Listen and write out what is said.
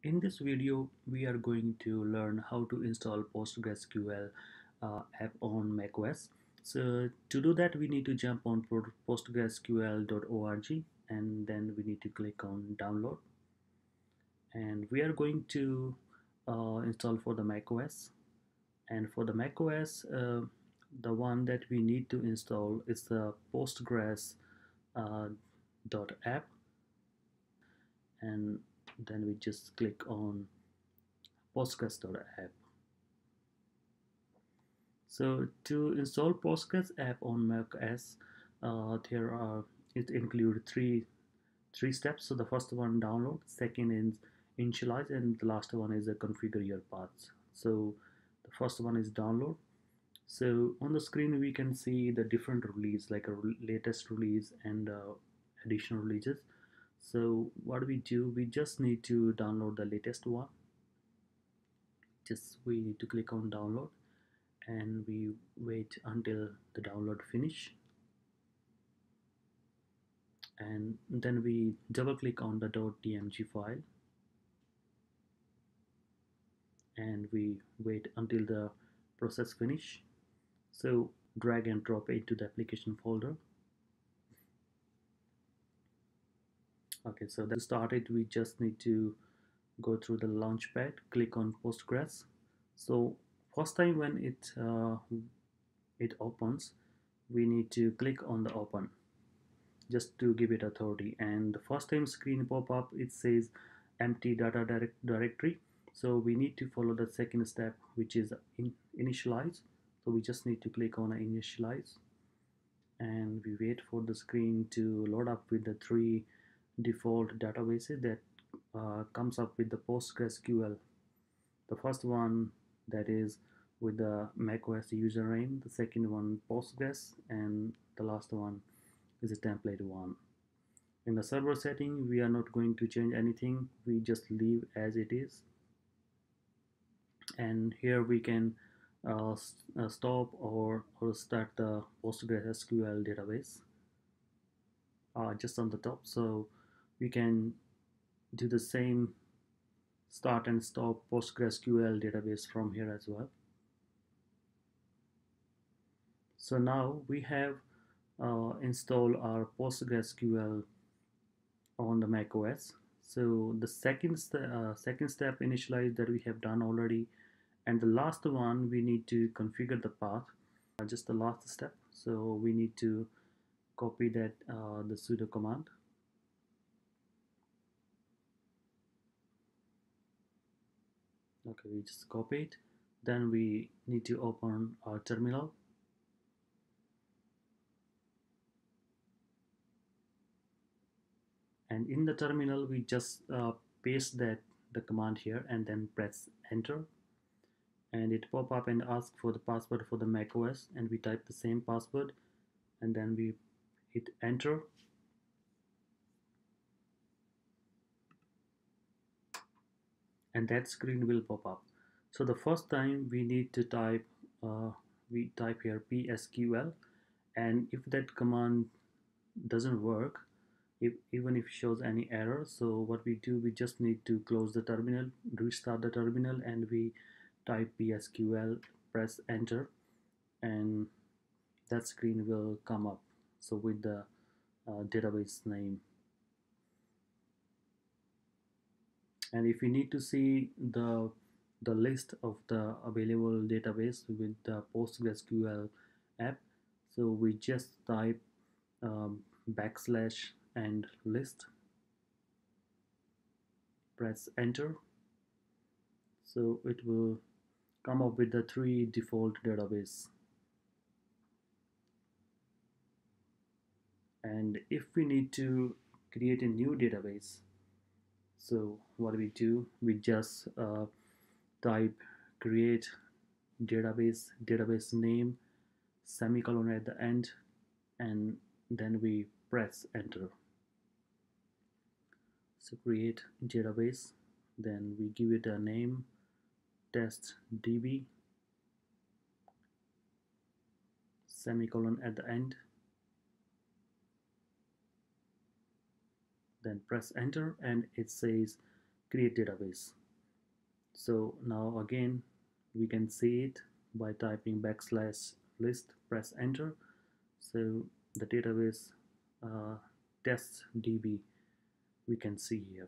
In this video, we are going to learn how to install PostgreSql app on macOS. So to do that, we need to jump on postgresql.org and then we need to click on download. And we are going to install for the macOS. And for the macOS, the one that we need to install is the Postgres .app, and then we just click on Postgres.app. So to install Postgres app on macOS, there are it include three steps. So the first one download, second is initialize, and the last one is configure your paths. So the first one is download. So on the screen we can see the different release, like a latest release and additional releases. So what we do, we just need to download the latest one. Just we need to click on download and we wait until the download finish, and then we double click on the .dmg file and we wait until the process finish. So drag and drop it to the application folder. Okay, so to start it, we just need to go through the launchpad, click on Postgres. So first time when it opens, we need to click on the open just to give it authority, and the first time screen pop up, it says empty data directory. So we need to follow the second step, which is initialize. So we just need to click on initialize and we wait for the screen to load up with the three default databases that comes up with the PostgreSql. The first one, that is with the macOS username, the second one Postgres, and the last one is a template one. In the server setting, we are not going to change anything, we just leave as it is. And here we can stop or start the PostgreSql database just on the top. So we can do the same start and stop PostgreSql database from here as well. So now we have installed our PostgreSql on the macOS. So the second step initialize that we have done already, and the last one we need to configure the path, just the last step. So we need to copy that the sudo command. Okay, we just copy it. Then we need to open our terminal. And in the terminal, we just paste the command here and then press enter. And it pop up and ask for the password for the macOS, and we type the same password and then we hit enter. And that screen will pop up. So the first time we need to type here PSQL, and if that command doesn't work, even if it shows any error, so what we do, we just need to close the terminal, restart the terminal, and we type PSQL, press enter, and that screen will come up, so with the database name. And if you need to see the list of the available database with the PostgreSql app, so we just type backslash and list, press enter, so it will come up with the three default database. And if we need to create a new database, so what we do, we just type create database name, semicolon at the end, and then we press enter. So create database, then we give it a name, testdb, semicolon at the end, then press enter, and it says create database. So now again we can see it by typing backslash list, press enter. So the database test db we can see here.